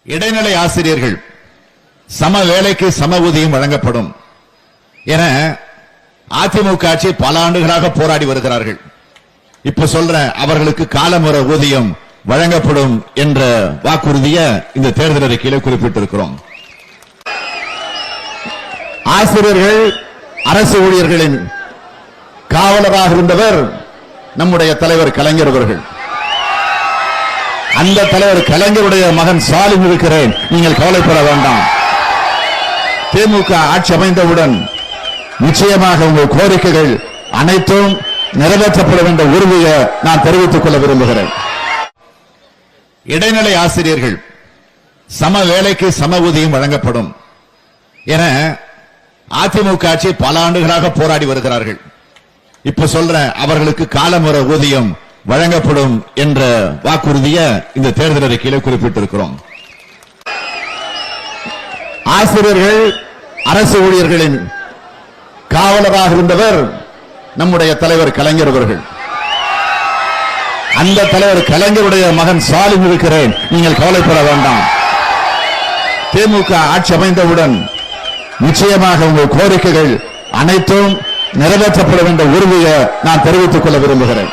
இடைநிலை ஆசிரியர்கள் சம வேலைக்கு சம ஊதியம் வழங்கப்படும் என அதிமுக ஆட்சி பல ஆண்டுகளாக போராடி வருகிறார்கள். இப்ப சொல்ற அவர்களுக்கு காலமுறை ஊதியம் வழங்கப்படும் என்ற வாக்குறுதியை இந்த தேர்தல் அறிக்கையில குறிப்பிட்டிருக்கிறோம். ஆசிரியர்கள் அரசு ஊழியர்களின் காவலராக இருந்தவர் நம்முடைய தலைவர் கலைஞர் அவர்கள். அந்த தலைவர் கலைஞருடைய மகன் ஸ்டாலின் இருக்கிறேன், நீங்கள் கவலைப்பட வேண்டாம். திமுக ஆட்சி அமைந்தவுடன் நிச்சயமாக உங்கள் கோரிக்கைகள் அனைத்தும் நிறைவேற்றப்படும் என்ற உறுதியை நான் தெரிவித்துக் கொள்ள விரும்புகிறேன். இடைநிலை ஆசிரியர்கள் சம வேலைக்கு சம ஊதியம் வழங்கப்படும் என அதிமுக ஆட்சி பல ஆண்டுகளாக போராடி வருகிறார்கள். இப்ப சொல்ற அவர்களுக்கு காலமுறை ஊதியம் வழங்கப்படும் என்ற வாக்குறுதியை இந்த தேர்தல் அறிக்கையில குறிப்பிட்டிருக்கிறோம். ஆசிரியர்கள் அரசு ஊழியர்களின் காவலராக இருந்தவர் நம்முடைய தலைவர் கலைஞர் அவர்கள். அந்த தலைவர் கலைஞருடைய மகன் ஸ்டாலின் இருக்கிறேன், நீங்கள் கவலைப்பட வேண்டாம். திமுக ஆட்சி அமைந்தவுடன் நிச்சயமாக உங்கள் கோரிக்கைகள் அனைத்தும் நிறைவேற்றப்படும் என்ற உறுதியை நான் தெரிவித்துக் கொள்ள விரும்புகிறேன்.